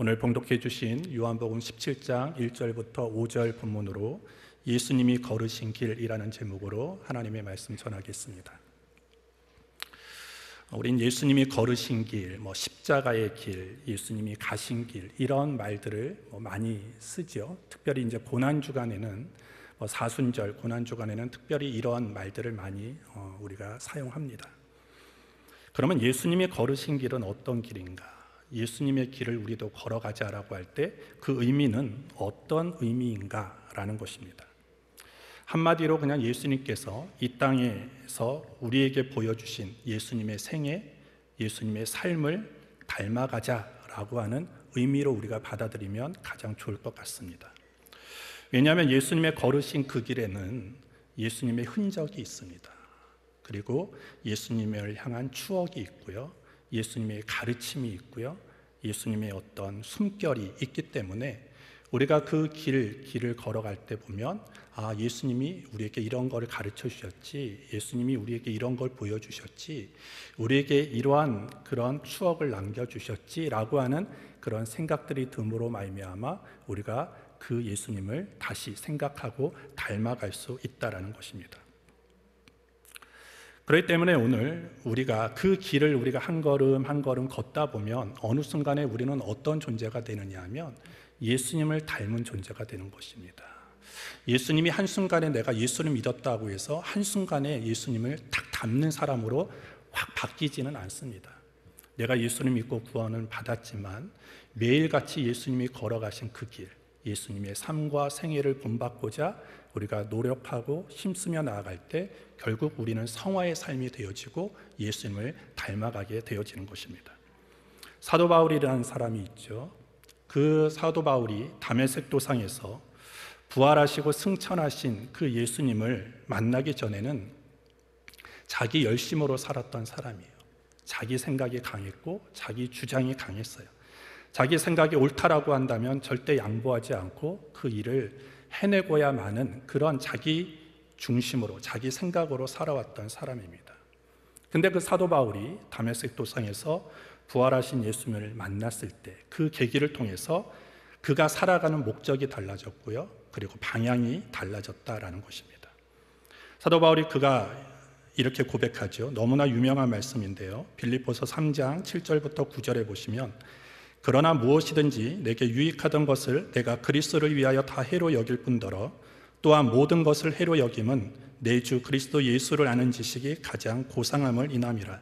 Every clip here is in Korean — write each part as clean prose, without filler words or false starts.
오늘 봉독해 주신 요한복음 17장 1절부터 5절 본문으로 예수님이 걸으신 길이라는 제목으로 하나님의 말씀 전하겠습니다. 우린 예수님이 걸으신 길, 십자가의 길, 예수님이 가신 길 이런 말들을 많이 쓰죠. 특별히 이제 고난 주간에는 사순절 고난 주간에는 특별히 이러한 말들을 많이 우리가 사용합니다. 그러면 예수님이 걸으신 길은 어떤 길인가? 예수님의 길을 우리도 걸어가자라고 할 때 그 의미는 어떤 의미인가라는 것입니다. 한마디로 그냥 예수님께서 이 땅에서 우리에게 보여주신 예수님의 생애, 예수님의 삶을 닮아가자라고 하는 의미로 우리가 받아들이면 가장 좋을 것 같습니다. 왜냐하면 예수님의 걸으신 그 길에는 예수님의 흔적이 있습니다. 그리고 예수님을 향한 추억이 있고요, 예수님의 가르침이 있고요, 예수님의 어떤 숨결이 있기 때문에 우리가 그 길을 걸어갈 때 보면 예수님이 우리에게 이런 걸 가르쳐 주셨지, 예수님이 우리에게 이런 걸 보여주셨지, 우리에게 이러한 그런 추억을 남겨주셨지 라고 하는 그런 생각들이 듦으로 말미암아 우리가 그 예수님을 다시 생각하고 닮아갈 수 있다는 것입니다. 그렇기 때문에 오늘 우리가 그 길을 우리가 한 걸음 한 걸음 걷다 보면 어느 순간에 우리는 어떤 존재가 되느냐 하면 예수님을 닮은 존재가 되는 것입니다. 예수님이 한순간에 내가 예수를 믿었다고 해서 한순간에 예수님을 딱 닮는 사람으로 확 바뀌지는 않습니다. 내가 예수를 믿고 구원을 받았지만 매일같이 예수님이 걸어가신 그 길, 예수님의 삶과 생애를 본받고자 우리가 노력하고 힘쓰며 나아갈 때 결국 우리는 성화의 삶이 되어지고 예수님을 닮아가게 되어지는 것입니다. 사도 바울이라는 사람이 있죠. 그 사도 바울이 다메섹 도상에서 부활하시고 승천하신 그 예수님을 만나기 전에는 자기 열심으로 살았던 사람이에요. 자기 생각이 강했고 자기 주장이 강했어요. 자기 생각이 옳다라고 한다면 절대 양보하지 않고 그 일을 해내고야 마는 그런 자기 중심으로 자기 생각으로 살아왔던 사람입니다. 근데 그 사도 바울이 다메섹 도상에서 부활하신 예수님을 만났을 때 그 계기를 통해서 그가 살아가는 목적이 달라졌고요, 그리고 방향이 달라졌다라는 것입니다. 사도 바울이 그가 이렇게 고백하죠. 너무나 유명한 말씀인데요, 빌립보서 3장 7절부터 9절에 보시면 그러나 무엇이든지 내게 유익하던 것을 내가 그리스도를 위하여 다 해로 여길 뿐더러 또한 모든 것을 해로 여김은 내 주 그리스도 예수를 아는 지식이 가장 고상함을 인함이라.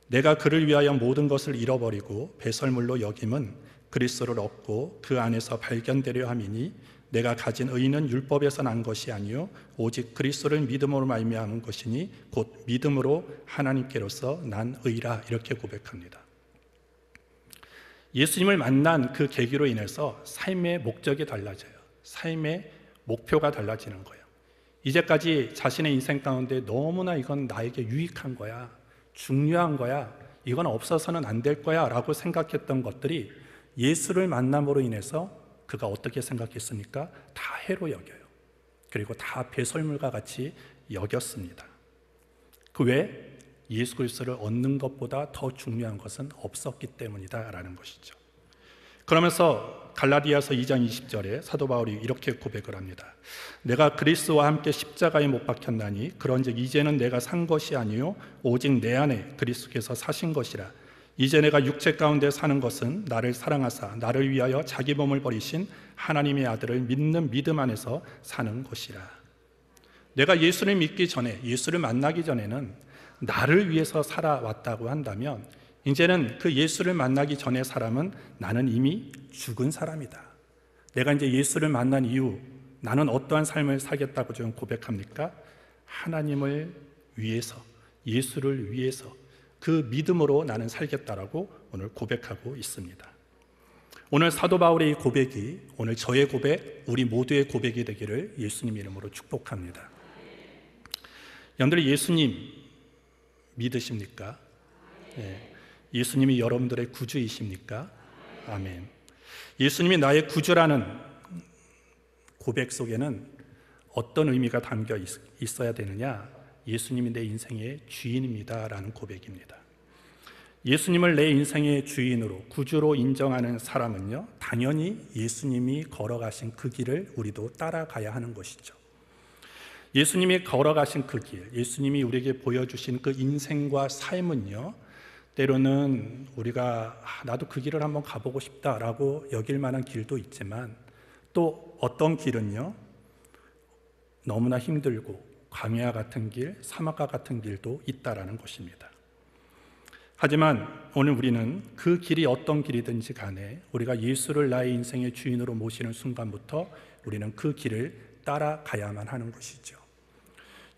내가 그를 위하여 모든 것을 잃어버리고 배설물로 여김은 그리스도를 얻고 그 안에서 발견되려 함이니 내가 가진 의는 율법에서 난 것이 아니요 오직 그리스도를 믿음으로 말미암은 것이니 곧 믿음으로 하나님께로서 난 의라. 이렇게 고백합니다. 예수님을 만난 그 계기로 인해서 삶의 목적이 달라져요. 삶의 목표가 달라지는 거예요. 이제까지 자신의 인생 가운데 너무나 이건 나에게 유익한 거야, 중요한 거야, 이건 없어서는 안 될 거야 라고 생각했던 것들이 예수를 만남으로 인해서 그가 어떻게 생각했습니까? 다 해로 여겨요. 그리고 다 배설물과 같이 여겼습니다. 그 외에 예수 그리스도를 얻는 것보다 더 중요한 것은 없었기 때문이다라는 것이죠. 그러면서 갈라디아서 2장 20절에 사도 바울이 이렇게 고백을 합니다. 내가 그리스도와 함께 십자가에 못 박혔나니 그런즉 이제는 내가 산 것이 아니요 오직 내 안에 그리스도께서 사신 것이라. 이제 내가 육체 가운데 사는 것은 나를 사랑하사 나를 위하여 자기 몸을 버리신 하나님의 아들을 믿는 믿음 안에서 사는 것이라. 내가 예수를 믿기 전에, 예수를 만나기 전에는 나를 위해서 살아왔다고 한다면 이제는 그 예수를 만나기 전의 사람은 나는 이미 죽은 사람이다. 내가 이제 예수를 만난 이후 나는 어떠한 삶을 살겠다고 지금 고백합니까? 하나님을 위해서, 예수를 위해서 그 믿음으로 나는 살겠다라고 오늘 고백하고 있습니다. 오늘 사도 바울의 이 고백이 오늘 저의 고백, 우리 모두의 고백이 되기를 예수님 이름으로 축복합니다. 여러분들 예수님 믿으십니까? 네. 예수님이 여러분들의 구주이십니까? 아멘. 예수님이 나의 구주라는 고백 속에는 어떤 의미가 담겨 있어야 되느냐? 예수님이 내 인생의 주인입니다 라는 고백입니다. 예수님을 내 인생의 주인으로 구주로 인정하는 사람은요, 당연히 예수님이 걸어가신 그 길을 우리도 따라가야 하는 것이죠. 예수님이 걸어가신 그 길, 예수님이 우리에게 보여주신 그 인생과 삶은요, 때로는 우리가 나도 그 길을 한번 가보고 싶다라고 여길 만한 길도 있지만, 또 어떤 길은요, 너무나 힘들고 광야 같은 길, 사막과 같은 길도 있다라는 것입니다. 하지만 오늘 우리는 그 길이 어떤 길이든지 간에 우리가 예수를 나의 인생의 주인으로 모시는 순간부터 우리는 그 길을 따라가야만 하는 것이죠.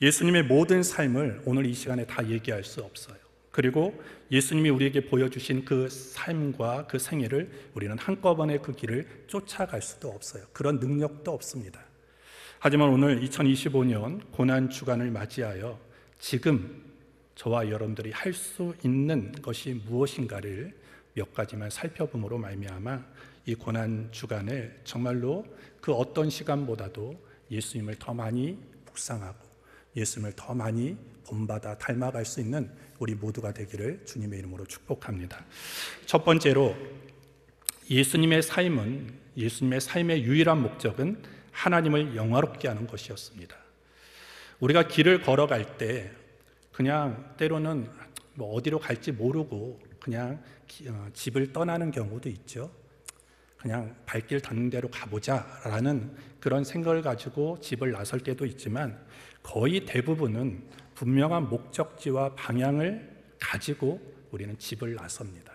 예수님의 모든 삶을 오늘 이 시간에 다 얘기할 수 없어요. 그리고 예수님이 우리에게 보여주신 그 삶과 그 생애를 우리는 한꺼번에 그 길을 쫓아갈 수도 없어요. 그런 능력도 없습니다. 하지만 오늘 2025년 고난주간을 맞이하여 지금 저와 여러분들이 할 수 있는 것이 무엇인가를 몇 가지만 살펴봄으로 말미암아 이 고난주간을 정말로 그 어떤 시간보다도 예수님을 더 많이 묵상하고 예수님을 더 많이 본받아 닮아갈 수 있는 우리 모두가 되기를 주님의 이름으로 축복합니다. 첫 번째로 예수님의 삶의 유일한 목적은 하나님을 영화롭게 하는 것이었습니다. 우리가 길을 걸어갈 때 그냥 때로는 어디로 갈지 모르고 그냥 집을 떠나는 경우도 있죠. 그냥 발길 닿는 대로 가보자라는 그런 생각을 가지고 집을 나설 때도 있지만 거의 대부분은 분명한 목적지와 방향을 가지고 우리는 집을 나섭니다.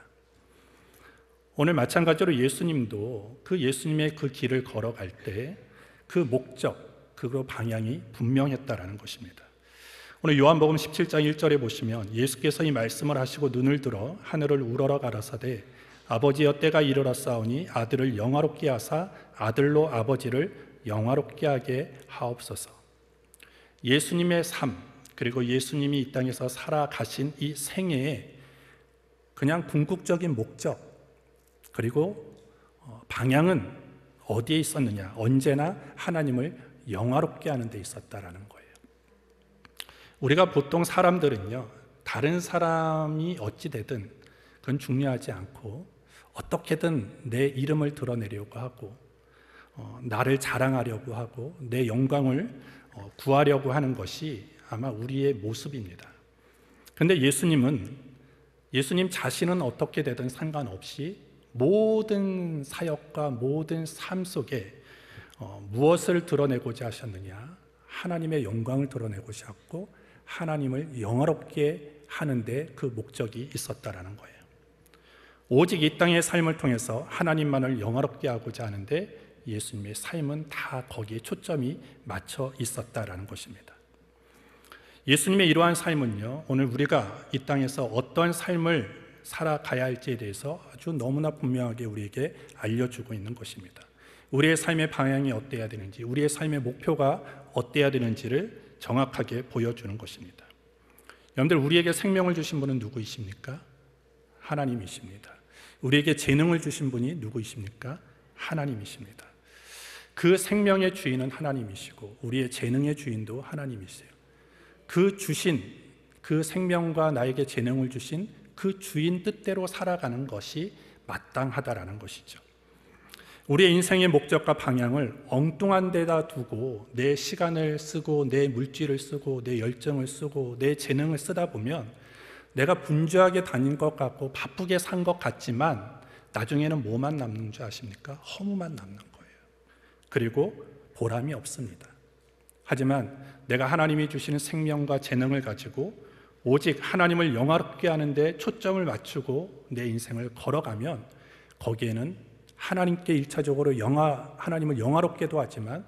오늘 마찬가지로 예수님도 그 예수님의 그 길을 걸어갈 때 그 목적, 그 방향이 분명했다라는 것입니다. 오늘 요한복음 17장 1절에 보시면 예수께서 이 말씀을 하시고 눈을 들어 하늘을 우러러 가라사대 아버지여 때가 이르렀사오니 아들을 영화롭게 하사 아들로 아버지를 영화롭게 하게 하옵소서. 예수님의 삶, 그리고 예수님이 이 땅에서 살아가신 이 생애에 그냥 궁극적인 목적, 그리고 방향은 어디에 있었느냐? 언제나 하나님을 영화롭게 하는 데 있었다라는 거예요. 우리가 보통 사람들은요, 다른 사람이 어찌 되든 그건 중요하지 않고 어떻게든 내 이름을 드러내려고 하고 나를 자랑하려고 하고 내 영광을 구하려고 하는 것이 아마 우리의 모습입니다. 그런데 예수님 자신은 어떻게 되든 상관없이 모든 사역과 모든 삶 속에 무엇을 드러내고자 하셨느냐? 하나님의 영광을 드러내고자 하셨고 하나님을 영화롭게 하는데 그 목적이 있었다라는 거예요. 오직 이 땅의 삶을 통해서 하나님만을 영화롭게 하고자 하는데 예수님의 삶은 다 거기에 초점이 맞춰 있었다라는 것입니다. 예수님의 이러한 삶은요, 오늘 우리가 이 땅에서 어떤 삶을 살아가야 할지에 대해서 아주 너무나 분명하게 우리에게 알려주고 있는 것입니다. 우리의 삶의 방향이 어때야 되는지, 우리의 삶의 목표가 어때야 되는지를 정확하게 보여주는 것입니다. 여러분들, 우리에게 생명을 주신 분은 누구이십니까? 하나님이십니다. 우리에게 재능을 주신 분이 누구이십니까? 하나님이십니다. 그 생명의 주인은 하나님이시고 우리의 재능의 주인도 하나님이세요. 그 생명과 나에게 재능을 주신 그 주인 뜻대로 살아가는 것이 마땅하다라는 것이죠. 우리의 인생의 목적과 방향을 엉뚱한 데다 두고 내 시간을 쓰고 내 물질을 쓰고 내 열정을 쓰고 내 재능을 쓰다 보면 내가 분주하게 다닌 것 같고 바쁘게 산 것 같지만 나중에는 뭐만 남는 줄 아십니까? 허무만 남는 거예요. 그리고 보람이 없습니다. 하지만 내가 하나님이 주시는 생명과 재능을 가지고 오직 하나님을 영화롭게 하는데 초점을 맞추고 내 인생을 걸어가면 거기에는 하나님께 1차적으로 하나님을 영화롭게도 하지만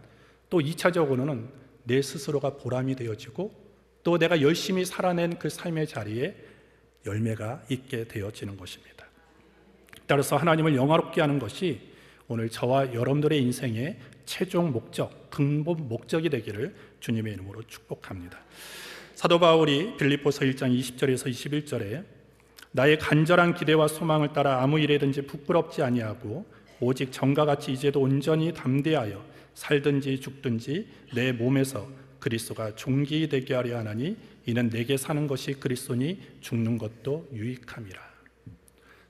또 2차적으로는 내 스스로가 보람이 되어지고 또 내가 열심히 살아낸 그 삶의 자리에 열매가 있게 되어지는 것입니다. 따라서 하나님을 영화롭게 하는 것이 오늘 저와 여러분들의 인생의 최종 목적, 근본 목적이 되기를 주님의 이름으로 축복합니다. 사도 바울이 빌립보서 1장 20절에서 21절에 나의 간절한 기대와 소망을 따라 아무 일에든지 부끄럽지 아니하고 오직 전과 같이 이제도 온전히 담대하여 살든지 죽든지 내 몸에서 그리스도가 존귀되게 하려 하나니 이는 내게 사는 것이 그리스도니 죽는 것도 유익함이라.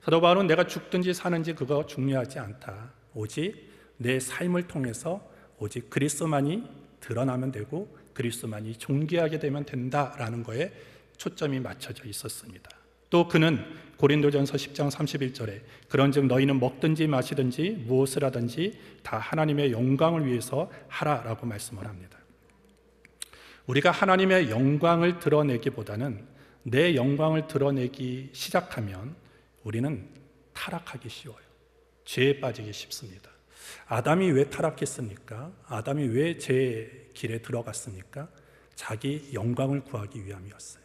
사도 바울은 내가 죽든지 사는지 그거 중요하지 않다. 오직 내 삶을 통해서 오직 그리스도만이 드러나면 되고 그리스도만이 존귀하게 되면 된다라는 거에 초점이 맞춰져 있었습니다. 또 그는 고린도전서 10장 31절에 그런즉 너희는 먹든지 마시든지 무엇을 하든지 다 하나님의 영광을 위해서 하라라고 말씀을 합니다. 우리가 하나님의 영광을 드러내기보다는 내 영광을 드러내기 시작하면 우리는 타락하기 쉬워요. 죄에 빠지기 쉽습니다. 아담이 왜 타락했습니까? 아담이 왜 죄의 길에 들어갔습니까? 자기 영광을 구하기 위함이었어요.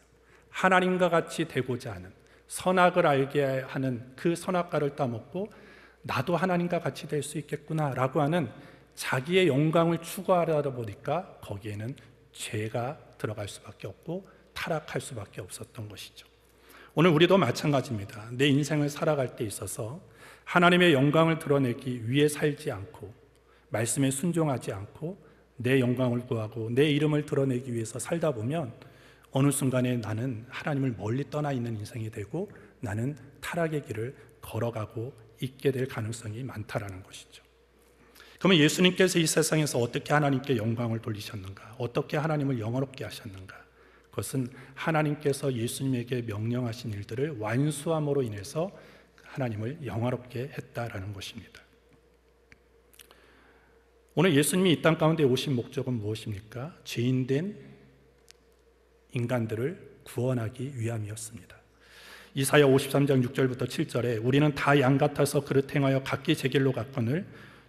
하나님과 같이 되고자 하는, 선악을 알게 하는 그 선악과를 따먹고 나도 하나님과 같이 될 수 있겠구나라고 하는 자기의 영광을 추구하다 보니까 거기에는 죄가 들어갈 수밖에 없고 타락할 수밖에 없었던 것이죠. 오늘 우리도 마찬가지입니다. 내 인생을 살아갈 때 있어서 하나님의 영광을 드러내기 위해 살지 않고 말씀에 순종하지 않고 내 영광을 구하고 내 이름을 드러내기 위해서 살다 보면 어느 순간에 나는 하나님을 멀리 떠나 있는 인생이 되고 나는 타락의 길을 걸어가고 있게 될 가능성이 많다라는 것이죠. 그러면 예수님께서 이 세상에서 어떻게 하나님께 영광을 돌리셨는가? 어떻게 하나님을 영화롭게 하셨는가? 그것은 하나님께서 예수님에게 명령하신 일들을 완수함으로 인해서 하나님을 영화롭게 했다라는 것입니다. 오늘 예수님이 이 땅 가운데 오신 목적은 무엇입니까? 죄인된 인간들을 구원하기 위함이었습니다. 이사야 53장 6절부터 7절에 우리는 다 양 같아서 그릇 행하여 각기 제 길로 갔거늘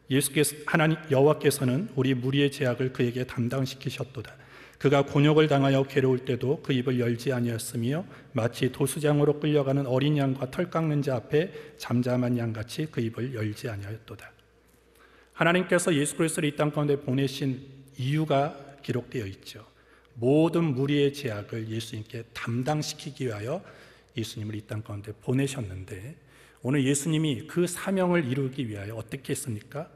예수께서 하나님 여호와께서는 우리 무리의 죄악을 그에게 담당시키셨도다. 그가 곤욕을 당하여 괴로울 때도 그 입을 열지 아니하였으며 마치 도수장으로 끌려가는 어린 양과 털 깎는 자 앞에 잠잠한 양같이 그 입을 열지 아니하였도다. 하나님께서 예수 그리스도를 이 땅 가운데 보내신 이유가 기록되어 있죠. 모든 무리의 죄악을 예수님께 담당시키기 위하여 예수님을 이 땅 가운데 보내셨는데 오늘 예수님이 그 사명을 이루기 위하여 어떻게 했습니까?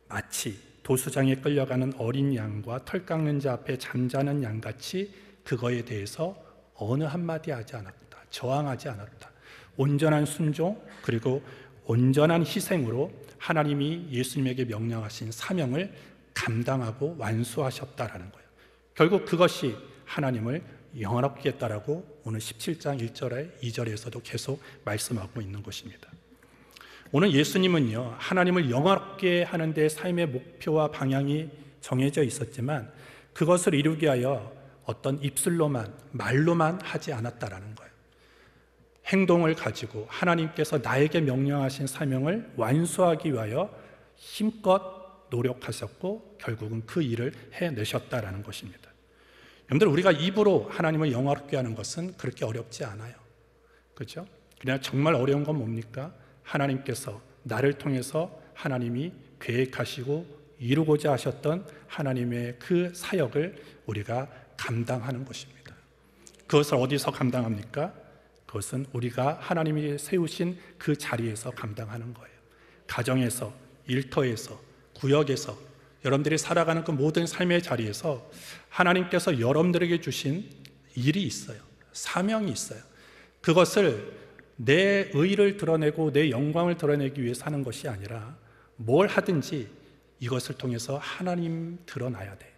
마치 도수장에 끌려가는 어린 양과 털 깎는 자 앞에 잠자는 양같이 그거에 대해서 어느 한마디 하지 않았다. 저항하지 않았다. 온전한 순종 그리고 온전한 희생으로 하나님이 예수님에게 명령하신 사명을 감당하고 완수하셨다라는 거예요. 결국 그것이 하나님을 영화롭게 했다라고 오늘 17장 1절에 2절에서도 계속 말씀하고 있는 것입니다. 오늘 예수님은요, 하나님을 영화롭게 하는 데 삶의 목표와 방향이 정해져 있었지만 그것을 이루기 위하여 어떤 입술로만, 말로만 하지 않았다라는 거예요. 행동을 가지고 하나님께서 나에게 명령하신 사명을 완수하기 위하여 힘껏 노력하셨고 결국은 그 일을 해내셨다라는 것입니다. 여러분들, 우리가 입으로 하나님을 영화롭게 하는 것은 그렇게 어렵지 않아요. 그렇죠? 그냥 정말 어려운 건 뭡니까? 하나님께서 나를 통해서 하나님이 계획하시고 이루고자 하셨던 하나님의 그 사역을 우리가 감당하는 것입니다. 그것을 어디서 감당합니까? 그것은 우리가 하나님이 세우신 그 자리에서 감당하는 거예요. 가정에서, 일터에서, 구역에서, 여러분들이 살아가는 그 모든 삶의 자리에서 하나님께서 여러분들에게 주신 일이 있어요. 사명이 있어요. 그것을 내 의를 드러내고 내 영광을 드러내기 위해서 하는 것이 아니라 뭘 하든지 이것을 통해서 하나님 드러나야 돼.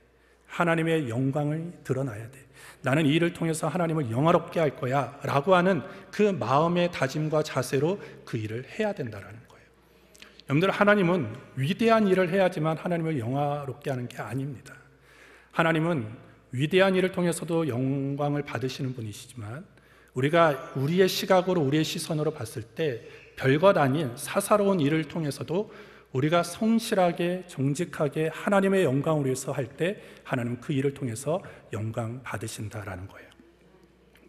하나님의 영광을 드러나야 돼. 나는 이 일을 통해서 하나님을 영화롭게 할 거야 라고 하는 그 마음의 다짐과 자세로 그 일을 해야 된다는 거예요. 여러분들, 하나님은 위대한 일을 해야지만 하나님을 영화롭게 하는 게 아닙니다. 하나님은 위대한 일을 통해서도 영광을 받으시는 분이시지만 우리가 우리의 시각으로, 우리의 시선으로 봤을 때 별것 아닌 사사로운 일을 통해서도 우리가 성실하게 정직하게 하나님의 영광을 위해서 할 때 하나님은 그 일을 통해서 영광 받으신다라는 거예요.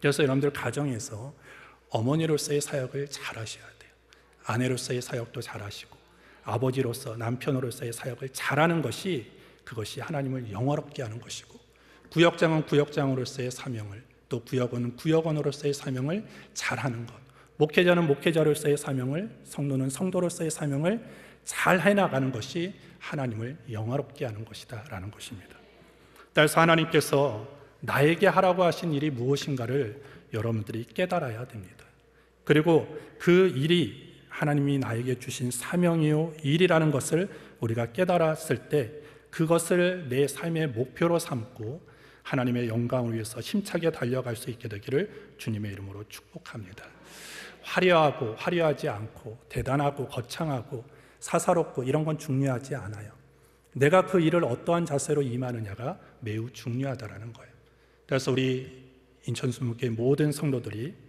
그래서 여러분들, 가정에서 어머니로서의 사역을 잘 하셔야 돼요. 아내로서의 사역도 잘 하시고 아버지로서, 남편으로서의 사역을 잘하는 것이 그것이 하나님을 영화롭게 하는 것이고, 구역장은 구역장으로서의 사명을, 또 구역원은 구역원으로서의 사명을 잘하는 것, 목회자는 목회자로서의 사명을, 성도는 성도로서의 사명을 잘 해나가는 것이 하나님을 영화롭게 하는 것이다 라는 것입니다. 따라서 하나님께서 나에게 하라고 하신 일이 무엇인가를 여러분들이 깨달아야 됩니다. 그리고 그 일이 하나님이 나에게 주신 사명이요 일이라는 것을 우리가 깨달았을 때 그것을 내 삶의 목표로 삼고 하나님의 영광을 위해서 힘차게 달려갈 수 있게 되기를 주님의 이름으로 축복합니다. 화려하고 화려하지 않고 대단하고 거창하고 사사롭고 이런 건 중요하지 않아요. 내가 그 일을 어떠한 자세로 임하느냐가 매우 중요하다라는 거예요. 그래서 우리 인천수목교회 모든 성도들이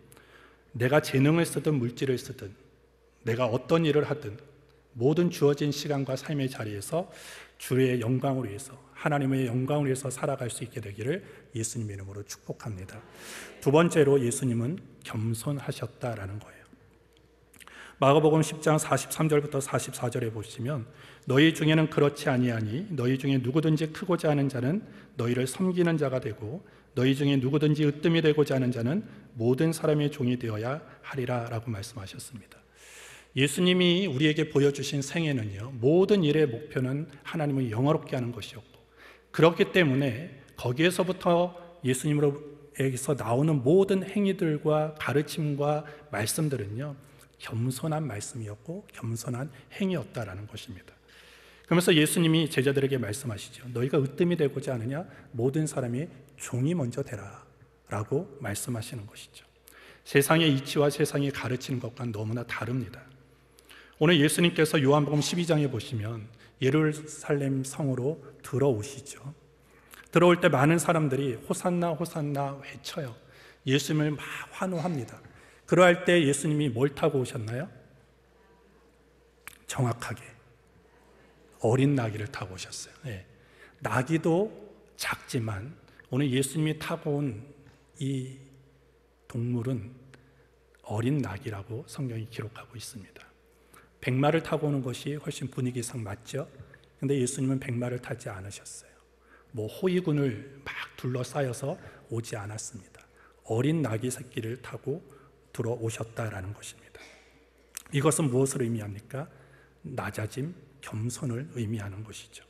내가 재능을 쓰든 물질을 쓰든 내가 어떤 일을 하든 모든 주어진 시간과 삶의 자리에서 주의 영광을 위해서 하나님의 영광을 위해서 살아갈 수 있게 되기를 예수님의 이름으로 축복합니다. 두 번째로 예수님은 겸손하셨다라는 거예요. 마가복음 10장 43절부터 44절에 보시면 너희 중에는 그렇지 아니하니 너희 중에 누구든지 크고자 하는 자는 너희를 섬기는 자가 되고 너희 중에 누구든지 으뜸이 되고자 하는 자는 모든 사람의 종이 되어야 하리라 라고 말씀하셨습니다. 예수님이 우리에게 보여주신 생애는요, 모든 일의 목표는 하나님을 영화롭게 하는 것이었고 그렇기 때문에 거기에서부터 예수님으로에서 나오는 모든 행위들과 가르침과 말씀들은요, 겸손한 말씀이었고 겸손한 행위였다라는 것입니다. 그러면서 예수님이 제자들에게 말씀하시죠. 너희가 으뜸이 되고자 하느냐 모든 사람이 종이 먼저 되라 라고 말씀하시는 것이죠. 세상의 이치와 세상이 가르치는 것과 너무나 다릅니다. 오늘 예수님께서 요한복음 12장에 보시면 예루살렘 성으로 들어오시죠. 들어올 때 많은 사람들이 호산나 호산나 외쳐요. 예수님을 막 환호합니다. 그러할 때 예수님이 뭘 타고 오셨나요? 정확하게 어린 나귀를 타고 오셨어요. 네. 나귀도 작지만 오늘 예수님이 타고 온 이 동물은 어린 나귀라고 성경이 기록하고 있습니다. 백마를 타고 오는 것이 훨씬 분위기상 맞죠? 근데 예수님은 백마를 타지 않으셨어요. 호위군을 막 둘러싸여서 오지 않았습니다. 어린 나귀 새끼를 타고 들어오셨다라는 것입니다. 이것은 무엇을 의미합니까? 낮아짐, 겸손을 의미하는 것이죠.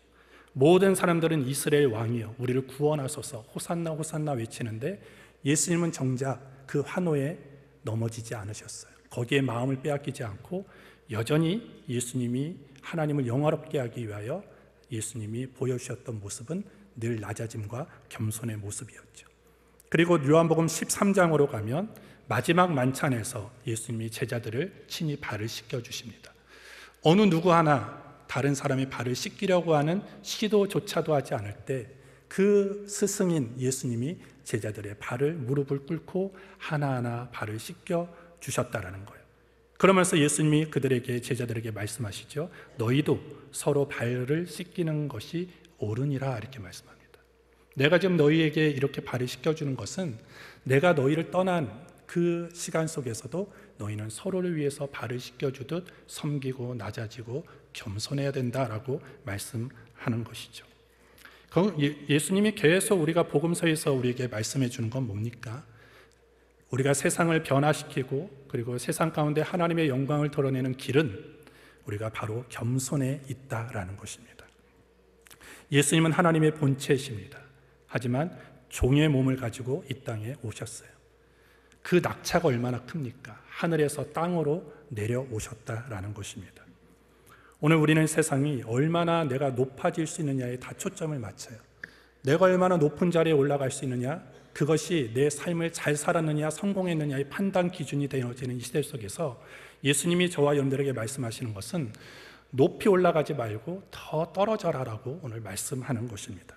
모든 사람들은 이스라엘 왕이여 우리를 구원하소서 호산나 호산나 외치는데 예수님은 정작 그 환호에 넘어지지 않으셨어요. 거기에 마음을 빼앗기지 않고 여전히 예수님이 하나님을 영화롭게 하기 위하여 예수님이 보여주셨던 모습은 늘 낮아짐과 겸손의 모습이었죠. 그리고 요한복음 13장으로 가면 마지막 만찬에서 예수님이 제자들을 친히 발을 씻겨주십니다. 어느 누구 하나 다른 사람의 발을 씻기려고 하는 시도조차도 하지 않을 때 그 스승인 예수님이 제자들의 발을 무릎을 꿇고 하나하나 발을 씻겨주셨다라는 거예요. 그러면서 예수님이 그들에게 제자들에게 말씀하시죠. 너희도 서로 발을 씻기는 것이 옳으니라 이렇게 말씀합니다. 내가 지금 너희에게 이렇게 발을 씻겨주는 것은 내가 너희를 떠난 그 시간 속에서도 너희는 서로를 위해서 발을 씻겨주듯 섬기고 낮아지고 겸손해야 된다라고 말씀하는 것이죠. 예수님이 계속 우리가 복음서에서 우리에게 말씀해 주는 건 뭡니까? 우리가 세상을 변화시키고 그리고 세상 가운데 하나님의 영광을 드러내는 길은 우리가 바로 겸손에 있다라는 것입니다. 예수님은 하나님의 본체이십니다. 하지만 종의 몸을 가지고 이 땅에 오셨어요. 그 낙차가 얼마나 큽니까? 하늘에서 땅으로 내려오셨다라는 것입니다. 오늘 우리는 세상이 얼마나 내가 높아질 수 있느냐에 다 초점을 맞춰요. 내가 얼마나 높은 자리에 올라갈 수 있느냐, 그것이 내 삶을 잘 살았느냐 성공했느냐의 판단 기준이 되어지는 이 시대 속에서 예수님이 저와 여러분들에게 말씀하시는 것은 높이 올라가지 말고 더 떨어져라라고 오늘 말씀하는 것입니다.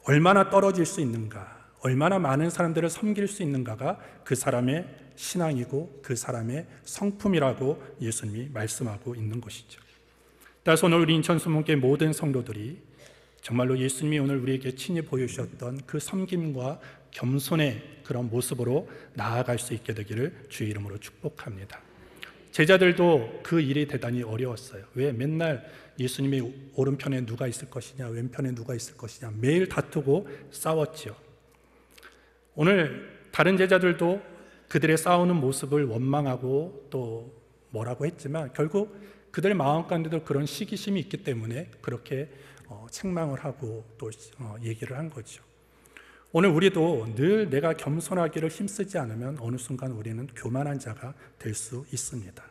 얼마나 떨어질 수 있는가, 얼마나 많은 사람들을 섬길 수 있는가가 그 사람의 신앙이고 그 사람의 성품이라고 예수님이 말씀하고 있는 것이죠. 따라서 오늘 우리 인천수목교회 모든 성도들이 정말로 예수님이 오늘 우리에게 친히 보여주셨던 그 섬김과 겸손의 그런 모습으로 나아갈 수 있게 되기를 주의 이름으로 축복합니다. 제자들도 그 일이 대단히 어려웠어요. 왜? 맨날 예수님의 오른편에 누가 있을 것이냐, 왼편에 누가 있을 것이냐 매일 다투고 싸웠지요. 오늘 다른 제자들도 그들의 싸우는 모습을 원망하고 또 뭐라고 했지만 결국 그들의 마음 가운데도 그런 시기심이 있기 때문에 그렇게 책망을 하고 또 얘기를 한 거죠. 오늘 우리도 늘 내가 겸손하기를 힘쓰지 않으면 어느 순간 우리는 교만한 자가 될 수 있습니다.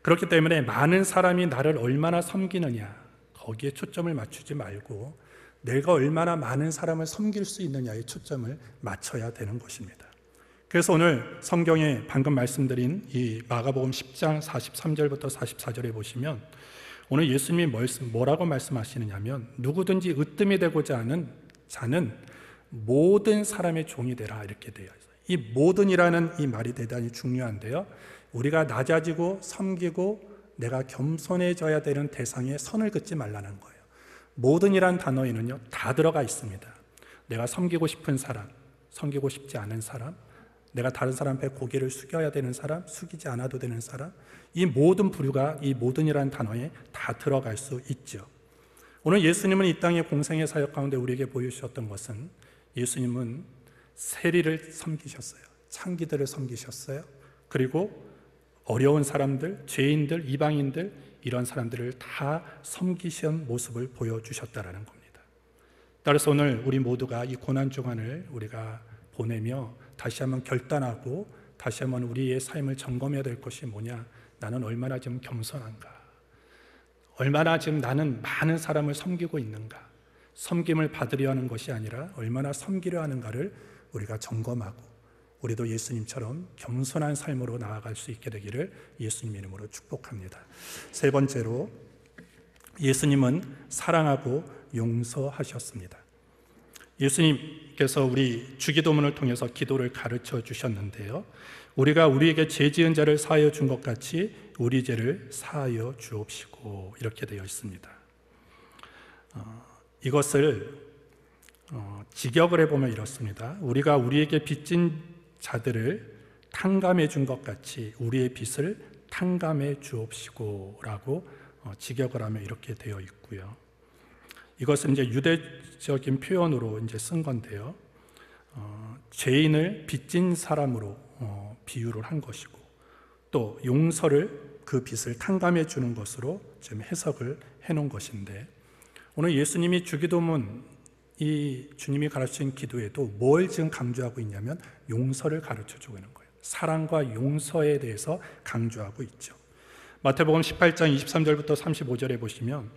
그렇기 때문에 많은 사람이 나를 얼마나 섬기느냐, 거기에 초점을 맞추지 말고 내가 얼마나 많은 사람을 섬길 수 있느냐에 초점을 맞춰야 되는 것입니다. 그래서 오늘 성경에 방금 말씀드린 이 마가복음 10장 43절부터 44절에 보시면 오늘 예수님이 뭐라고 말씀하시느냐면 누구든지 으뜸이 되고자 하는 자는 모든 사람의 종이 되라 이렇게 되어 있어요. 이 모든이라는 이 말이 대단히 중요한데요. 우리가 낮아지고 섬기고 내가 겸손해져야 되는 대상에 선을 긋지 말라는 거예요. 모든이란 단어에는요 다 들어가 있습니다. 내가 섬기고 싶은 사람, 섬기고 싶지 않은 사람, 내가 다른 사람 앞에 고개를 숙여야 되는 사람, 숙이지 않아도 되는 사람, 이 모든 부류가 이 모든이라는 단어에 다 들어갈 수 있죠. 오늘 예수님은 이 땅의 공생의 사역 가운데 우리에게 보여주셨던 것은 예수님은 세리를 섬기셨어요. 창기들을 섬기셨어요. 그리고 어려운 사람들, 죄인들, 이방인들 이런 사람들을 다 섬기신 모습을 보여주셨다라는 겁니다. 따라서 오늘 우리 모두가 이 고난 주간을 우리가 보내며 다시 한번 결단하고 다시 한번 우리의 삶을 점검해야 될 것이 뭐냐, 나는 얼마나 지금 겸손한가, 얼마나 지금 나는 많은 사람을 섬기고 있는가, 섬김을 받으려 하는 것이 아니라 얼마나 섬기려 하는가를 우리가 점검하고 우리도 예수님처럼 겸손한 삶으로 나아갈 수 있게 되기를 예수님 이름으로 축복합니다. 세 번째로 예수님은 사랑하고 용서하셨습니다. 예수님께서 우리 주기도문을 통해서 기도를 가르쳐 주셨는데요, 우리가 우리에게 죄 지은 자를 사하여 준 것 같이 우리 죄를 사하여 주옵시고 이렇게 되어 있습니다. 이것을 직역을 해보면 이렇습니다. 우리가 우리에게 빚진 자들을 탕감해 준 것 같이 우리의 빚을 탕감해 주옵시고 라고 직역을 하면 이렇게 되어 있고요. 이것은 이제 유대적인 표현으로 이제 쓴 건데요. 죄인을 빚진 사람으로 비유를 한 것이고 또 용서를 그 빚을 탕감해 주는 것으로 지금 해석을 해 놓은 것인데, 오늘 예수님이 주기도문 이 주님이 가르친 기도에도 뭘 지금 강조하고 있냐면 용서를 가르쳐 주고 있는 거예요. 사랑과 용서에 대해서 강조하고 있죠. 마태복음 18장 23절부터 35절에 보시면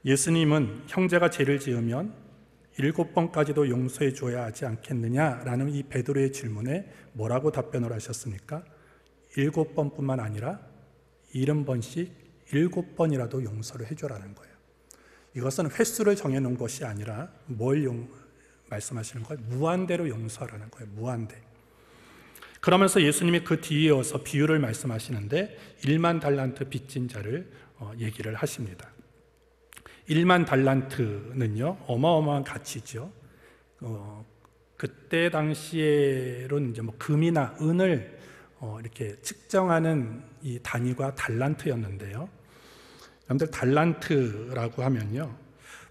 예수님은 형제가 죄를 지으면 7번까지도 용서해 줘야 하지 않겠느냐라는 이 베드로의 질문에 뭐라고 답변을 하셨습니까? 7번뿐만 아니라 70번씩 7번이라도 용서를 해줘라는 거예요. 이것은 횟수를 정해놓은 것이 아니라 뭘 말씀하시는 거예요? 무한대로 용서하라는 거예요. 무한대. 그러면서 예수님이 그 뒤에 이어서 비유를 말씀하시는데 1만 달란트 빚진 자를 얘기를 하십니다. 1만 달란트는요 어마어마한 가치죠. 그때 당시에는 이제 뭐 금이나 은을 이렇게 측정하는 이 단위가 달란트였는데요. 여러분들 달란트라고 하면요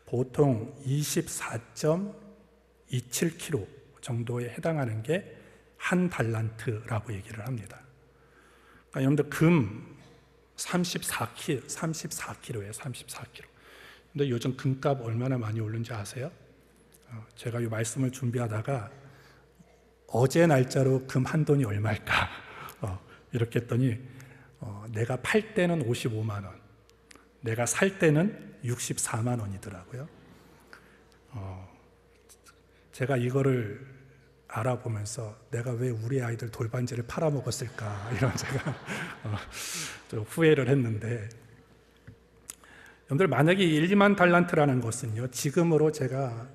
보통 24.27kg 정도에 해당하는 게 한 달란트라고 얘기를 합니다. 그러니까 여러분들 금 34kg예요. 34kg. 근데 요즘 금값 얼마나 많이 오른지 아세요? 제가 이 말씀을 준비하다가 어제 날짜로 금 한 돈이 얼마일까 이렇게 했더니 내가 팔 때는 55만 원, 내가 살 때는 64만 원이더라고요. 제가 이거를 알아보면서 내가 왜 우리 아이들 돌반지를 팔아먹었을까 이런 제가 좀 후회를 했는데, 여러분들 만약에 1만 달란트라는 것은요 지금으로 제가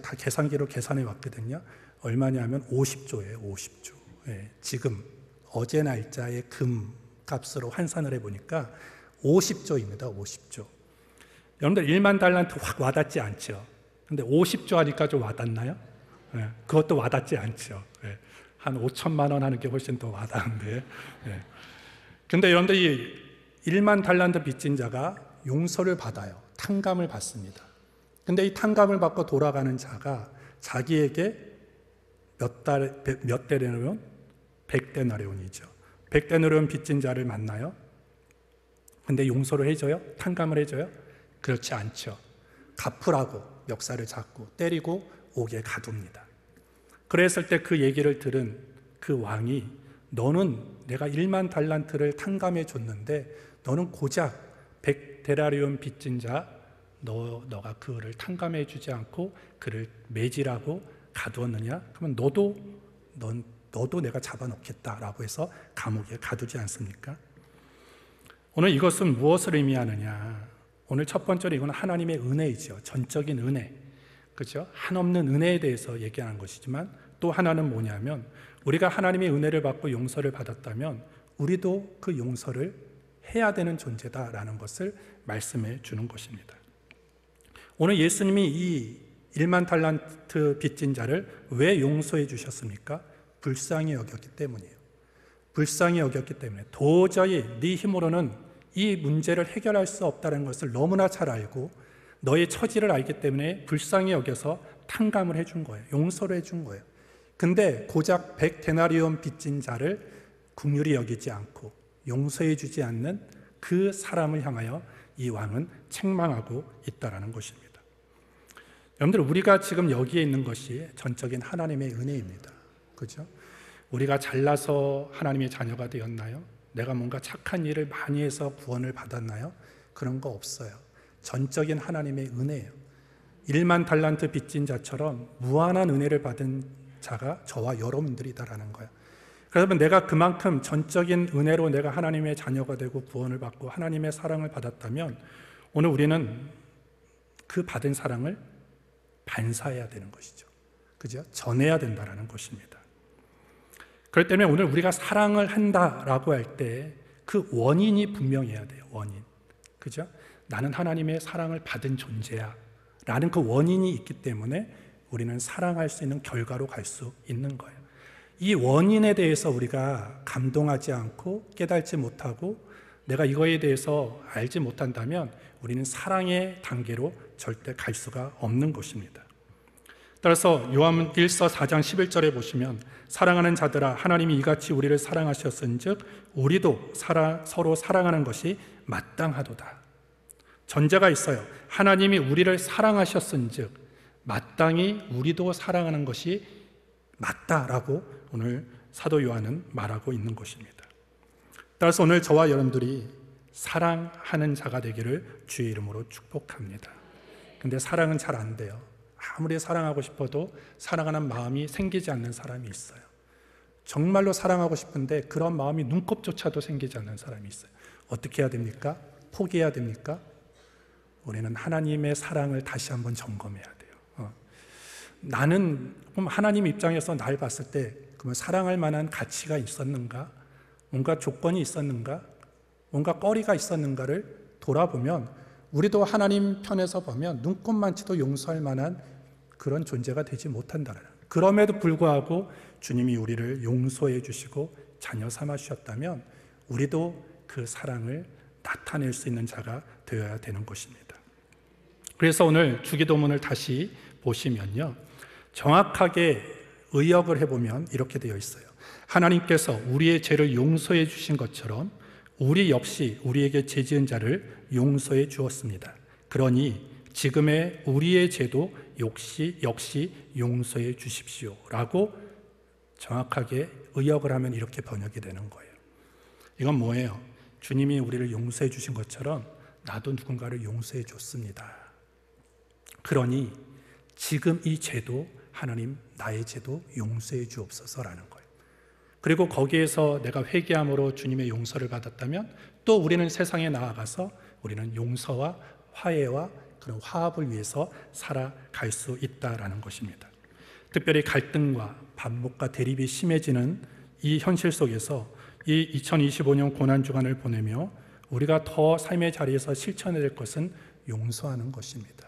다 계산기로 계산해 왔거든요. 얼마냐면 50조예요. 50조. 예, 지금 어제 날짜의 금 값으로 환산을 해보니까 50조입니다. 50조. 여러분들 1만 달란트 확 와닿지 않죠? 근데 50조 하니까 좀 와닿나요? 예, 그것도 와닿지 않죠. 예, 한 5천만 원 하는 게 훨씬 더 와닿는데. 예. 근데 여러분들 이 1만 달란트 빚진 자가 용서를 받아요. 탕감을 받습니다. 근데 이 탕감을 받고 돌아가는 자가 자기에게 몇 데나리온? 100데나리온이죠. 100데나리온 빚진 자를 만나요. 근데 용서를 해줘요? 탕감을 해줘요? 그렇지 않죠. 갚으라고 멱살을 잡고 때리고 옥에 가둡니다. 그랬을 때 그 얘기를 들은 그 왕이 너는 내가 1만 달란트를 탕감해 줬는데 너는 고작 100데나리온 빚진 자 너가 그를 탕감해 주지 않고 그를 매질하고 가두었느냐? 그러면 너도 내가 잡아놓겠다라고 해서 감옥에 가두지 않습니까? 오늘 이것은 무엇을 의미하느냐? 오늘 첫 번째로 이건 하나님의 은혜이죠. 전적인 은혜. 그렇죠? 한없는 은혜에 대해서 얘기하는 것이지만 또 하나는 뭐냐면 우리가 하나님의 은혜를 받고 용서를 받았다면 우리도 그 용서를 해야 되는 존재다라는 것을 말씀해 주는 것입니다. 오늘 예수님이 이 1만 달란트 빚진 자를 왜 용서해 주셨습니까? 불쌍히 여겼기 때문이에요. 불쌍히 여겼기 때문에 도저히 네 힘으로는 이 문제를 해결할 수 없다는 것을 너무나 잘 알고 너의 처지를 알기 때문에 불쌍히 여겨서 탕감을 해준 거예요. 용서를 해준 거예요. 근데 고작 100데나리온 빚진 자를 긍휼히 여기지 않고 용서해 주지 않는 그 사람을 향하여 이 왕은 책망하고 있다는 것입니다. 여러분들, 우리가 지금 여기에 있는 것이 전적인 하나님의 은혜입니다. 그죠? 우리가 잘나서 하나님의 자녀가 되었나요? 내가 뭔가 착한 일을 많이 해서 구원을 받았나요? 그런 거 없어요. 전적인 하나님의 은혜예요. 1만 달란트 빚진 자처럼 무한한 은혜를 받은 자가 저와 여러분들이다라는 거예요. 그러면 내가 그만큼 전적인 은혜로 내가 하나님의 자녀가 되고 구원을 받고 하나님의 사랑을 받았다면 오늘 우리는 그 받은 사랑을 반사해야 되는 것이죠. 그죠? 전해야 된다는 것입니다. 그렇기 때문에 오늘 우리가 사랑을 한다라고 할 때 그 원인이 분명해야 돼요. 원인. 그죠? 나는 하나님의 사랑을 받은 존재야 라는 그 원인이 있기 때문에 우리는 사랑할 수 있는 결과로 갈 수 있는 거예요. 이 원인에 대해서 우리가 감동하지 않고 깨닫지 못하고 내가 이거에 대해서 알지 못한다면 우리는 사랑의 단계로 절대 갈 수가 없는 것입니다. 따라서 요한 1서 4장 11절에 보시면 사랑하는 자들아 하나님이 이같이 우리를 사랑하셨은즉 우리도 서로 사랑하는 것이 마땅하도다. 전제가 있어요. 하나님이 우리를 사랑하셨은즉 마땅히 우리도 사랑하는 것이 맞다라고 오늘 사도 요한은 말하고 있는 것입니다. 따라서 오늘 저와 여러분들이 사랑하는 자가 되기를 주의 이름으로 축복합니다. 근데 사랑은 잘 안 돼요. 아무리 사랑하고 싶어도 사랑하는 마음이 생기지 않는 사람이 있어요. 정말로 사랑하고 싶은데 그런 마음이 눈곱조차도 생기지 않는 사람이 있어요. 어떻게 해야 됩니까? 포기해야 됩니까? 우리는 하나님의 사랑을 다시 한번 점검해야 돼요. 나는 그럼 하나님 입장에서 날 봤을 때 그러면 사랑할 만한 가치가 있었는가? 뭔가 조건이 있었는가? 뭔가 꺼리가 있었는가를 돌아보면 우리도 하나님 편에서 보면 눈꼽만치도 용서할 만한 그런 존재가 되지 못한다는, 그럼에도 불구하고 주님이 우리를 용서해 주시고 자녀 삼아 주셨다면 우리도 그 사랑을 나타낼 수 있는 자가 되어야 되는 것입니다. 그래서 오늘 주기도문을 다시 보시면요, 정확하게 의역을 해보면 이렇게 되어 있어요. 하나님께서 우리의 죄를 용서해 주신 것처럼 우리 역시 우리에게 죄 지은 자를 용서해 주었습니다. 그러니 지금의 우리의 죄도 역시 용서해 주십시오 라고 정확하게 의역을 하면 이렇게 번역이 되는 거예요. 이건 뭐예요? 주님이 우리를 용서해 주신 것처럼 나도 누군가를 용서해 줬습니다. 그러니 지금 이 죄도 하나님 나의 죄도 용서해 주옵소서라는 거예요. 그리고 거기에서 내가 회개함으로 주님의 용서를 받았다면 또 우리는 세상에 나아가서 우리는 용서와 화해와 그런 화합을 위해서 살아갈 수 있다라는 것입니다. 특별히 갈등과 반목과 대립이 심해지는 이 현실 속에서 이 2025년 고난주간을 보내며 우리가 더 삶의 자리에서 실천해야 될 것은 용서하는 것입니다.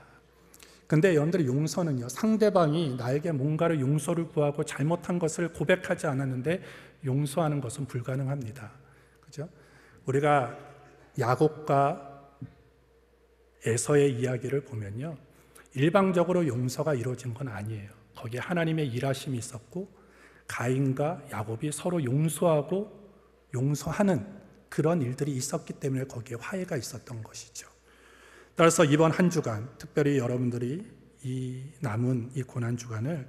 근데 여러분들이 용서는요, 상대방이 나에게 뭔가를 용서를 구하고 잘못한 것을 고백하지 않았는데 용서하는 것은 불가능합니다. 그죠? 우리가 야곱과 에서의 이야기를 보면요, 일방적으로 용서가 이루어진 건 아니에요. 거기에 하나님의 일하심이 있었고 가인과 야곱이 서로 용서하고 용서하는 그런 일들이 있었기 때문에 거기에 화해가 있었던 것이죠. 따라서 이번 한 주간 특별히 여러분들이 이 남은 이 고난 주간을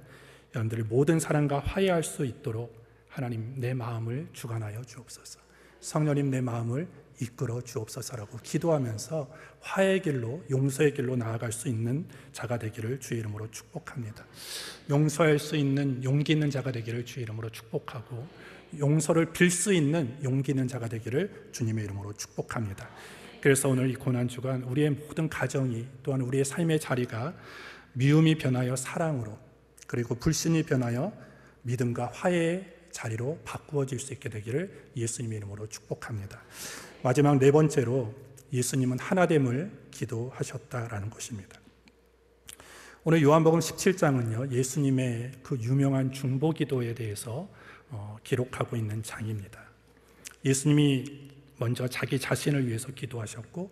여러분들이 모든 사람과 화해할 수 있도록 하나님 내 마음을 주관하여 주옵소서. 성령님 내 마음을 이끌어 주옵소서라고 기도하면서 화해의 길로, 용서의 길로 나아갈 수 있는 자가 되기를 주의 이름으로 축복합니다. 용서할 수 있는 용기 있는 자가 되기를 주의 이름으로 축복하고, 용서를 빌 수 있는 용기 있는 자가 되기를 주님의 이름으로 축복합니다. 그래서 오늘 이 고난주간 우리의 모든 가정이, 또한 우리의 삶의 자리가 미움이 변하여 사랑으로, 그리고 불신이 변하여 믿음과 화해의 자리로 바꾸어질 수 있게 되기를 예수님의 이름으로 축복합니다. 마지막 네 번째로, 예수님은 하나됨을 기도하셨다라는 것입니다. 오늘 요한복음 17장은요, 예수님의 그 유명한 중보기도에 대해서 기록하고 있는 장입니다. 예수님이 먼저 자기 자신을 위해서 기도하셨고,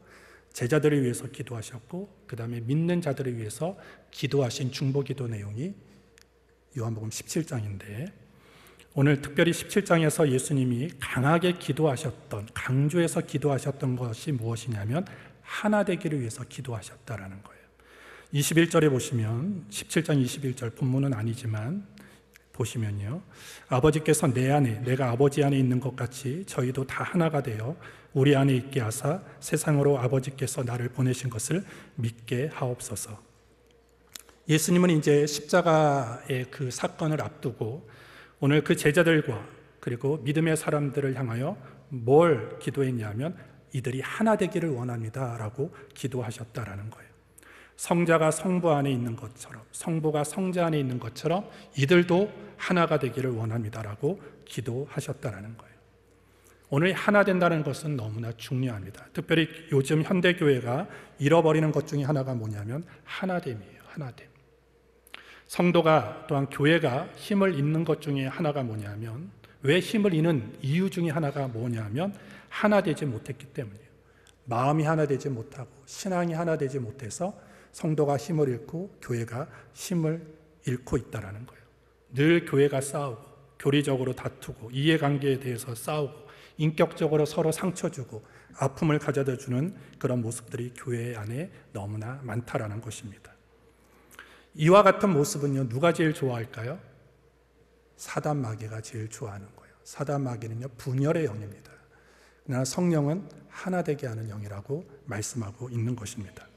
제자들을 위해서 기도하셨고, 그 다음에 믿는 자들을 위해서 기도하신 중보기도 내용이 요한복음 17장인데, 오늘 특별히 17장에서 예수님이 강하게 기도하셨던, 강조해서 기도하셨던 것이 무엇이냐면 하나 되기를 위해서 기도하셨다라는 거예요. 21절에 보시면, 17장 21절 본문은 아니지만 보시면요, 아버지께서 내 안에, 내가 아버지 안에 있는 것 같이 저희도 다 하나가 되어 우리 안에 있게 하사 세상으로 아버지께서 나를 보내신 것을 믿게 하옵소서. 예수님은 이제 십자가의 그 사건을 앞두고 오늘 그 제자들과 그리고 믿음의 사람들을 향하여 뭘 기도했냐면 이들이 하나 되기를 원합니다 라고 기도하셨다라는 거예요. 성자가 성부 안에 있는 것처럼, 성부가 성자 안에 있는 것처럼 이들도 하나가 되기를 원합니다 라고 기도하셨다라는 거예요. 오늘 하나 된다는 것은 너무나 중요합니다. 특별히 요즘 현대교회가 잃어버리는 것 중에 하나가 뭐냐면 하나됨이에요. 하나됨. 성도가, 또한 교회가 힘을 잃는 것 중에 하나가 뭐냐면, 왜 힘을 잃는 이유 중에 하나가 뭐냐면 하나 되지 못했기 때문이에요. 마음이 하나 되지 못하고 신앙이 하나 되지 못해서 성도가 힘을 잃고 교회가 힘을 잃고 있다는 거예요. 늘 교회가 싸우고 교리적으로 다투고 이해관계에 대해서 싸우고 인격적으로 서로 상처 주고 아픔을 가져다 주는 그런 모습들이 교회 안에 너무나 많다라는 것입니다. 이와 같은 모습은요, 누가 제일 좋아할까요? 사단 마귀가 제일 좋아하는 거예요. 사단 마귀는요, 분열의 영입니다. 그러나 성령은 하나 되게 하는 영이라고 말씀하고 있는 것입니다.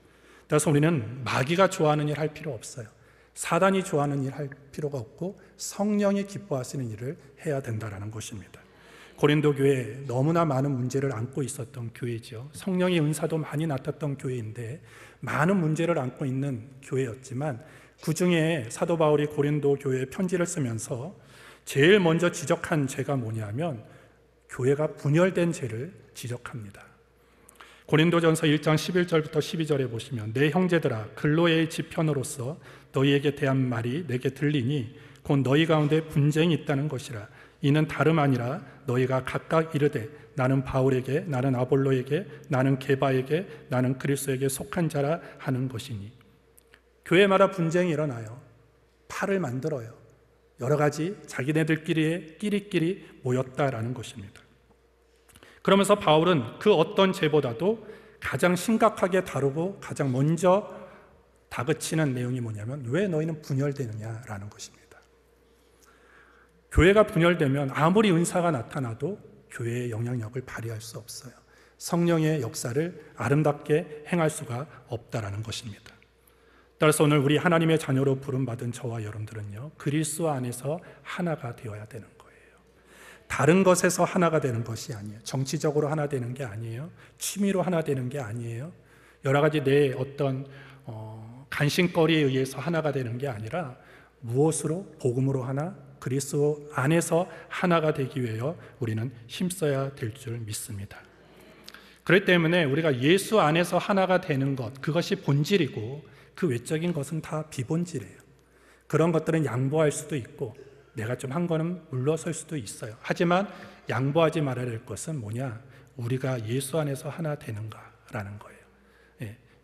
따라서 우리는 마귀가 좋아하는 일 할 필요 없어요. 사단이 좋아하는 일 할 필요가 없고 성령이 기뻐하시는 일을 해야 된다는 것입니다. 고린도 교회에 너무나 많은 문제를 안고 있었던 교회죠. 성령의 은사도 많이 나탔던 교회인데 많은 문제를 안고 있는 교회였지만, 그 중에 사도 바울이 고린도 교회에 편지를 쓰면서 제일 먼저 지적한 죄가 뭐냐면 교회가 분열된 죄를 지적합니다. 고린도전서 1장 11절부터 12절에 보시면, 내 형제들아, 근로의 지편으로서 너희에게 대한 말이 내게 들리니 곧 너희 가운데 분쟁이 있다는 것이라. 이는 다름 아니라 너희가 각각 이르되 나는 바울에게, 나는 아볼로에게, 나는 케바에게, 나는 그리스도에게 속한 자라 하는 것이니. 교회마다 분쟁이 일어나요. 팔을 만들어요. 여러 가지 자기네들끼리 끼리끼리 모였다라는 것입니다. 그러면서 바울은 그 어떤 죄보다도 가장 심각하게 다루고 가장 먼저 다그치는 내용이 뭐냐면, 왜 너희는 분열되느냐라는 것입니다. 교회가 분열되면 아무리 은사가 나타나도 교회의 영향력을 발휘할 수 없어요. 성령의 역사를 아름답게 행할 수가 없다라는 것입니다. 따라서 오늘 우리 하나님의 자녀로 부름받은 저와 여러분들은요, 그리스도 안에서 하나가 되어야 되는 거예요. 다른 것에서 하나가 되는 것이 아니에요. 정치적으로 하나 되는 게 아니에요. 취미로 하나 되는 게 아니에요. 여러 가지 내 어떤 간신거리에 의해서 하나가 되는 게 아니라 무엇으로? 복음으로 하나, 그리스도 안에서 하나가 되기 위하여 우리는 힘써야 될 줄 믿습니다. 그렇기 때문에 우리가 예수 안에서 하나가 되는 것, 그것이 본질이고 그 외적인 것은 다 비본질이에요. 그런 것들은 양보할 수도 있고 내가 좀 한 거는 물러설 수도 있어요. 하지만 양보하지 말아야 될 것은 뭐냐? 우리가 예수 안에서 하나 되는가라는 거예요.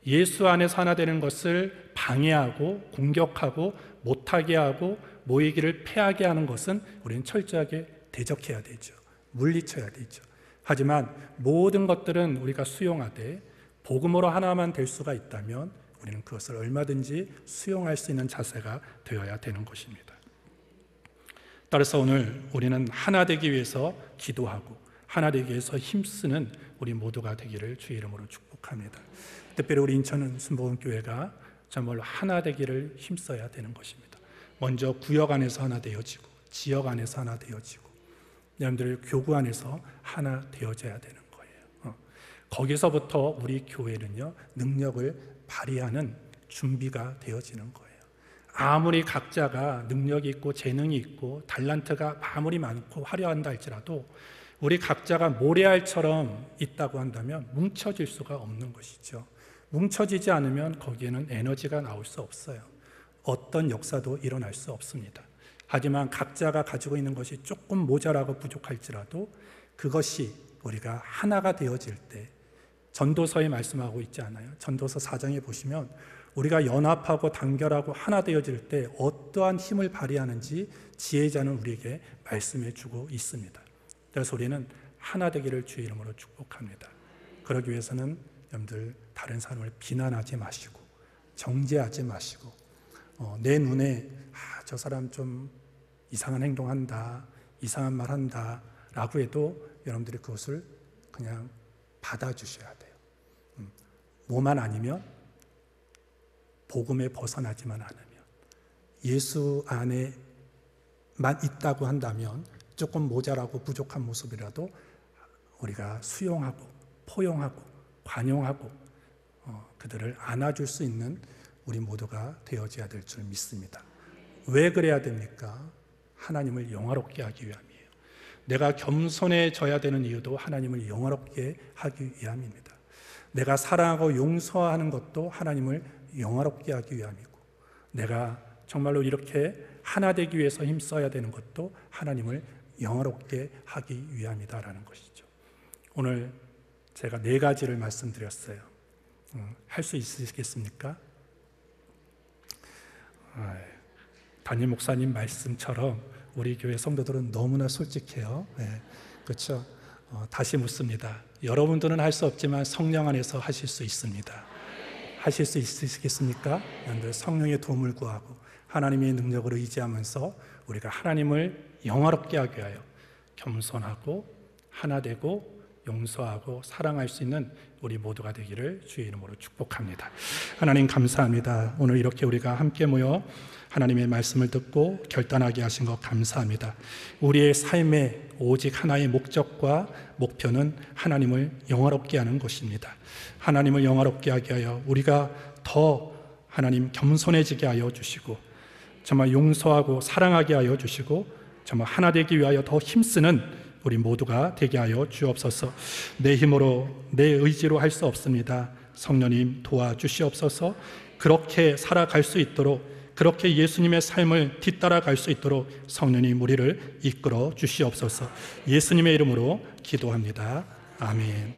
예수 안에서 하나 되는 것을 방해하고 공격하고 못하게 하고 모이기를 패하게 하는 것은 우리는 철저하게 대적해야 되죠. 물리쳐야 되죠. 하지만 모든 것들은 우리가 수용하되 복음으로 하나만 될 수가 있다면 우리는 그것을 얼마든지 수용할 수 있는 자세가 되어야 되는 것입니다. 따라서 오늘 우리는 하나 되기 위해서 기도하고 하나 되기 위해서 힘쓰는 우리 모두가 되기를 주의 이름으로 축복합니다. 특별히 우리 인천 순복음교회가 정말로 하나 되기를 힘써야 되는 것입니다. 먼저 구역 안에서 하나 되어지고 지역 안에서 하나 되어지고 여러분들 교구 안에서 하나 되어져야 되는 거예요. 거기서부터 우리 교회는요 능력을 발휘하는 준비가 되어지는 거예요. 아무리 각자가 능력이 있고 재능이 있고 달란트가 아무리 많고 화려한다 할지라도 우리 각자가 모래알처럼 있다고 한다면 뭉쳐질 수가 없는 것이죠. 뭉쳐지지 않으면 거기에는 에너지가 나올 수 없어요. 어떤 역사도 일어날 수 없습니다. 하지만 각자가 가지고 있는 것이 조금 모자라고 부족할지라도 그것이 우리가 하나가 되어질 때 전도서에 말씀하고 있지 않아요? 전도서 4장에 보시면 우리가 연합하고 단결하고 하나 되어질 때 어떠한 힘을 발휘하는지 지혜자는 우리에게 말씀해 주고 있습니다. 그래서 우리는 하나 되기를 주의 이름으로 축복합니다. 그러기 위해서는 여러분들 다른 사람을 비난하지 마시고 정죄하지 마시고 내 눈에 저 사람 좀 이상한 행동한다, 이상한 말 한다 라고 해도 여러분들이 그것을 그냥 받아주셔야 돼요. 뭐만 아니면 복음에 벗어나지만 않으면 예수 안에만 있다고 한다면 조금 모자라고 부족한 모습이라도 우리가 수용하고 포용하고 관용하고 그들을 안아줄 수 있는 우리 모두가 되어져야 될 줄 믿습니다. 왜 그래야 됩니까? 하나님을 영화롭게 하기 위함이에요. 내가 겸손해져야 되는 이유도 하나님을 영화롭게 하기 위함입니다. 내가 사랑하고 용서하는 것도 하나님을 영화롭게 하기 위함이고 내가 정말로 이렇게 하나 되기 위해서 힘써야 되는 것도 하나님을 영화롭게 하기 위함이다라는 것이죠. 오늘 제가 4가지를 말씀드렸어요. 할 수 있으시겠습니까? 담임 목사님 말씀처럼 우리 교회 성도들은 너무나 솔직해요. 네, 그렇죠? 다시 묻습니다. 여러분들은 할 수 없지만 성령 안에서 하실 수 있습니다. 하실 수 있으시겠습니까? 여러분들 성령의 도움을 구하고 하나님의 능력을 의지하면서 우리가 하나님을 영화롭게 하기 위하여 겸손하고 하나 되고 용서하고 사랑할 수 있는 우리 모두가 되기를 주의 이름으로 축복합니다. 하나님 감사합니다. 오늘 이렇게 우리가 함께 모여 하나님의 말씀을 듣고 결단하게 하신 것 감사합니다. 우리의 삶의 오직 하나의 목적과 목표는 하나님을 영화롭게 하는 것입니다. 하나님을 영화롭게 하게 하여 우리가 더 하나님 겸손해지게 하여 주시고 정말 용서하고 사랑하게 하여 주시고 정말 하나 되기 위하여 더 힘쓰는 우리 모두가 되게 하여 주옵소서. 내 힘으로 내 의지로 할 수 없습니다. 성령님 도와주시옵소서. 그렇게 살아갈 수 있도록 그렇게 예수님의 삶을 뒤따라갈 수 있도록 성령님 우리를 이끌어 주시옵소서. 예수님의 이름으로 기도합니다. 아멘.